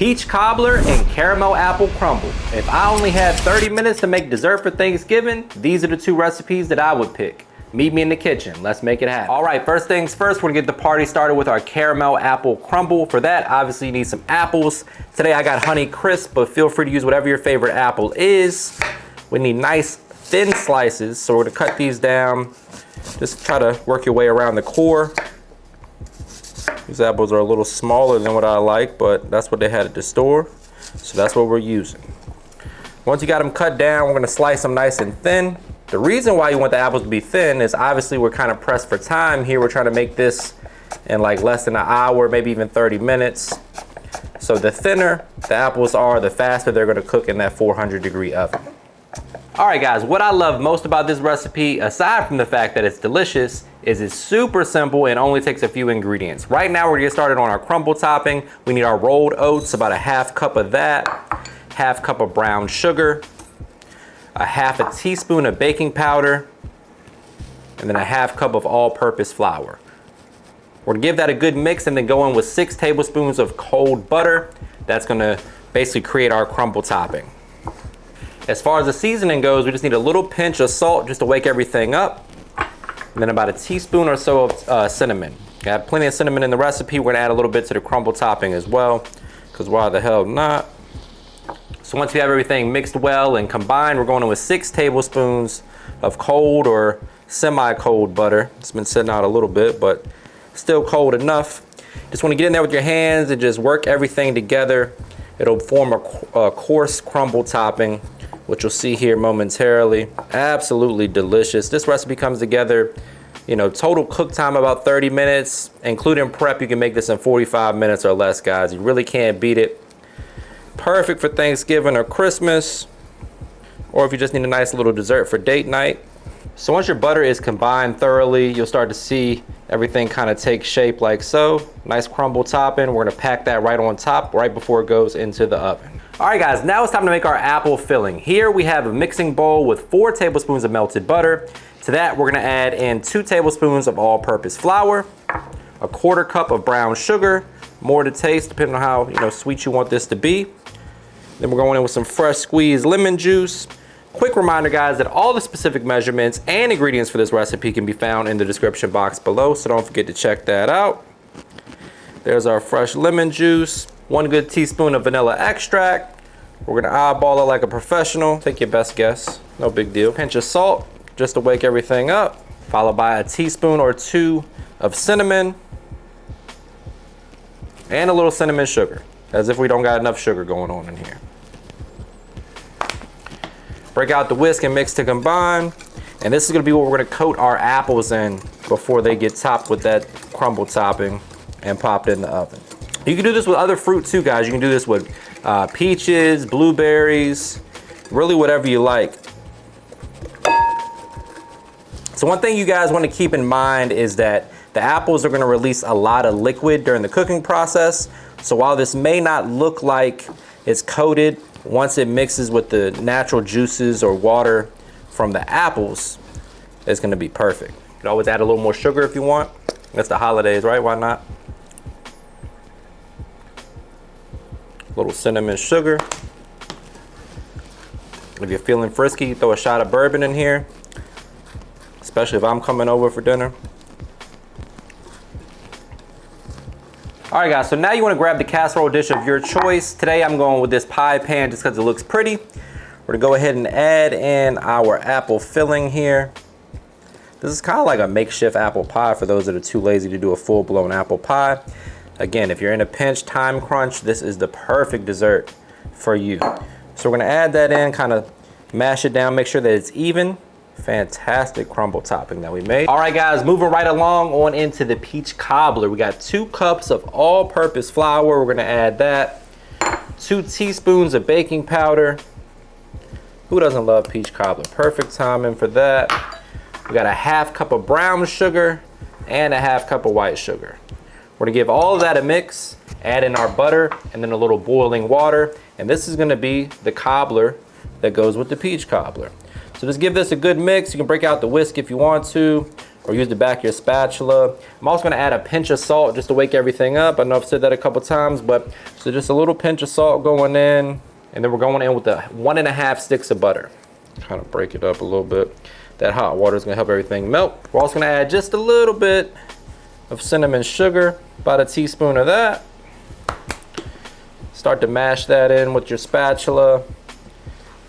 Peach cobbler and caramel apple crumble. If I only had 30 minutes to make dessert for Thanksgiving, these are the two recipes that I would pick. Meet me in the kitchen, let's make it happen. All right, first things first, we're gonna get the party started with our caramel apple crumble. For that, obviously you need some apples. Today I got Honey Crisp, but feel free to use whatever your favorite apple is. We need nice thin slices, so we're gonna cut these down. Just try to work your way around the core. These apples are a little smaller than what I like, but that's what they had at the store, so that's what we're using. Once you got them cut down, we're gonna slice them nice and thin. The reason why you want the apples to be thin is obviously we're kind of pressed for time here. We're trying to make this in like less than an hour, maybe even 30 minutes. So the thinner the apples are, the faster they're gonna cook in that 400-degree oven. All right guys, what I love most about this recipe, aside from the fact that it's delicious, is it's super simple and only takes a few ingredients. Right now we're gonna get started on our crumble topping. We need our rolled oats, about a half cup of that, half cup of brown sugar, a half a teaspoon of baking powder, and then a half cup of all-purpose flour. We're gonna give that a good mix and then go in with 6 tablespoons of cold butter. That's gonna basically create our crumble topping. As far as the seasoning goes, we just need a little pinch of salt just to wake everything up. And then about a teaspoon or so of cinnamon. Got plenty of cinnamon in the recipe. We're gonna add a little bit to the crumble topping as well, because why the hell not? So once we have everything mixed well and combined, we're going in with 6 tablespoons of cold or semi-cold butter. It's been sitting out a little bit, but still cold enough. Just wanna get in there with your hands and just work everything together. It'll form a coarse crumble topping, which you'll see here momentarily. Absolutely delicious. This recipe comes together, you know, total cook time about 30 minutes, including prep. You can make this in 45 minutes or less, guys. You really can't beat it. Perfect for Thanksgiving or Christmas, or if you just need a nice little dessert for date night. So once your butter is combined thoroughly, you'll start to see everything kind of take shape like so. Nice crumble topping. We're gonna pack that right on top right before it goes into the oven. All right guys, now it's time to make our apple filling. Here we have a mixing bowl with 4 tablespoons of melted butter. To that, we're gonna add in 2 tablespoons of all-purpose flour, a 1/4 cup of brown sugar, more to taste depending on how sweet you want this to be. Then we're going in with some fresh squeezed lemon juice. Quick reminder guys that all the specific measurements and ingredients for this recipe can be found in the description box below, so don't forget to check that out. There's our fresh lemon juice, 1 good teaspoon of vanilla extract. We're gonna eyeball it like a professional. Take your best guess, no big deal. Pinch of salt, just to wake everything up. Followed by a teaspoon or 2 of cinnamon. And a little cinnamon sugar, as if we don't got enough sugar going on in here. Break out the whisk and mix to combine. And this is gonna be what we're gonna coat our apples in before they get topped with that crumble topping and popped in the oven. You can do this with other fruit too, guys. You can do this with peaches, blueberries, really whatever you like. So one thing you guys want to keep in mind is that the apples are going to release a lot of liquid during the cooking process. So while this may not look like it's coated, once it mixes with the natural juices or water from the apples, it's going to be perfect. You can always add a little more sugar if you want. It's the holidays, right? Why not? Little cinnamon sugar. If you're feeling frisky, throw a shot of bourbon in here, especially if I'm coming over for dinner. All right guys, so now you want to grab the casserole dish of your choice. Today I'm going with this pie pan just because it looks pretty. We're gonna go ahead and add in our apple filling here. This is kind of like a makeshift apple pie for those that are too lazy to do a full-blown apple pie. Again, if you're in a pinch, time crunch, this is the perfect dessert for you. So we're gonna add that in, kind of mash it down, make sure that it's even. Fantastic crumble topping that we made. All right guys, moving right along on into the peach cobbler. We got 2 cups of all-purpose flour. We're gonna add that. 2 teaspoons of baking powder. Who doesn't love peach cobbler? Perfect timing for that. We got a half cup of brown sugar and a half cup of white sugar. We're gonna give all of that a mix, add in our butter and then a little boiling water. And this is gonna be the cobbler that goes with the peach cobbler. So just give this a good mix. You can break out the whisk if you want to, or use the back of your spatula. I'm also gonna add a pinch of salt just to wake everything up. I know I've said that a couple times, but so just a little pinch of salt going in, and then we're going in with the 1.5 sticks of butter. Kind of break it up a little bit. That hot water is gonna help everything melt. We're also gonna add just a little bit of cinnamon sugar, about a teaspoon of that. Start to mash that in with your spatula,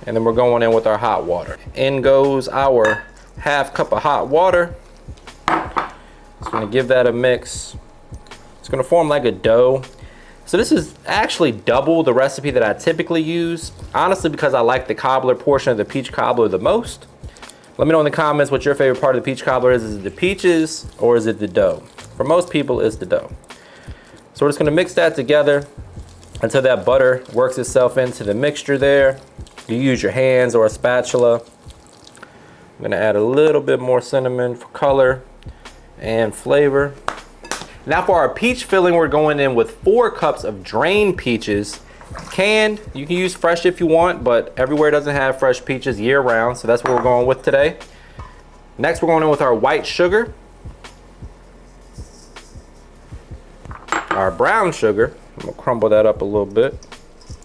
and then we're going in with our hot water. In goes our 1/2 cup of hot water. It's gonna give that a mix. It's gonna form like a dough. So this is actually double the recipe that I typically use, honestly, because I like the cobbler portion of the peach cobbler the most. Let me know in the comments what your favorite part of the peach cobbler is. Is it the peaches or is it the dough? For most people, it's the dough. So we're just gonna mix that together until that butter works itself into the mixture there. You use your hands or a spatula. I'm gonna add a little bit more cinnamon for color and flavor. Now for our peach filling, we're going in with 4 cups of drained peaches. Canned, you can use fresh if you want, but everywhere doesn't have fresh peaches year round, so that's what we're going with today. Next, we're going in with our white sugar, our brown sugar. I'm gonna crumble that up a little bit,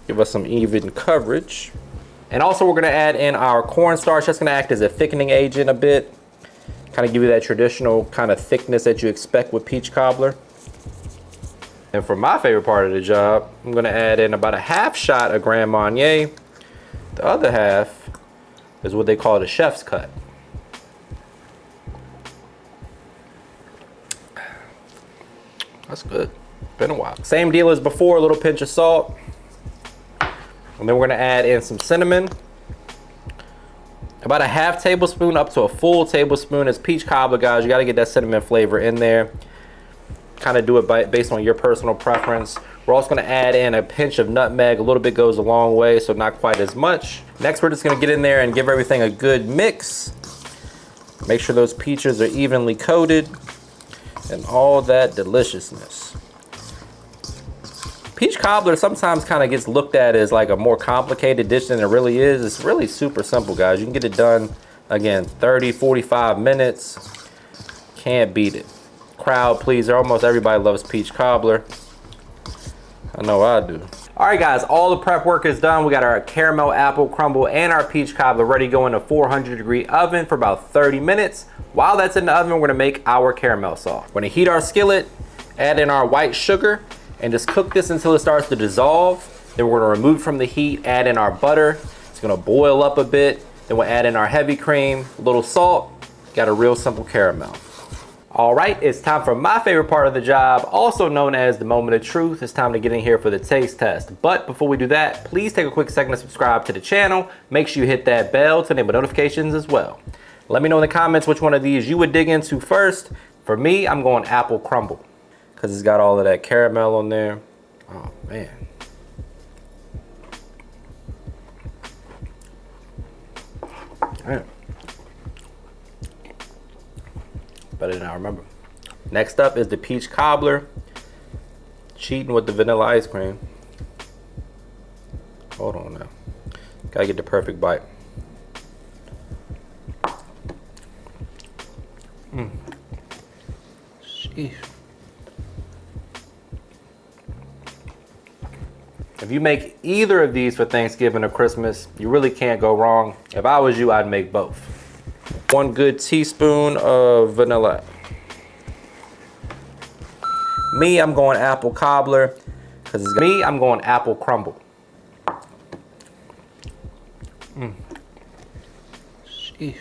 give us some even coverage. And also we're gonna add in our cornstarch. That's gonna act as a thickening agent a bit, kind of give you that traditional kind of thickness that you expect with peach cobbler. And for my favorite part of the job, I'm gonna add in about a 1/2 shot of Grand Marnier. The other half is what they call the chef's cut. That's good. Been a while. Same deal as before, a little pinch of salt. And then we're gonna add in some cinnamon. About a 1/2 tablespoon up to a full tablespoon. As peach cobbler, guys, you gotta get that cinnamon flavor in there. Kind of do it based on your personal preference. We're also gonna add in a pinch of nutmeg. A little bit goes a long way, so not quite as much. Next, we're just gonna get in there and give everything a good mix. Make sure those peaches are evenly coated and all that deliciousness. Peach cobbler sometimes kind of gets looked at as like a more complicated dish than it really is. It's really super simple, guys. You can get it done, again, 30, 45 minutes. Can't beat it. Crowd pleaser. Almost everybody loves peach cobbler. I know I do. All right, guys, all the prep work is done. We got our caramel apple crumble and our peach cobbler ready to go in a 400-degree oven for about 30 minutes. While that's in the oven, we're gonna make our caramel sauce. We're gonna heat our skillet, add in our white sugar, and just cook this until it starts to dissolve. Then we're gonna remove from the heat, add in our butter. It's gonna boil up a bit. Then we'll add in our heavy cream, a little salt. Got a real simple caramel. All right, it's time for my favorite part of the job, also known as the moment of truth. It's time to get in here for the taste test. But before we do that, please take a quick second to subscribe to the channel. Make sure you hit that bell to enable notifications as well. Let me know in the comments which one of these you would dig into first. For me, I'm going apple crumble, because it's got all of that caramel on there. Oh, man. Man. Better than I remember. Next up is the peach cobbler. Cheating with the vanilla ice cream. Hold on now. Gotta get the perfect bite. Sheesh. If you make either of these for Thanksgiving or Christmas, you really can't go wrong. If I was you, I'd make both. 1 good teaspoon of vanilla. Me, I'm going apple cobbler, because it's me, I'm going apple crumble. Sheesh.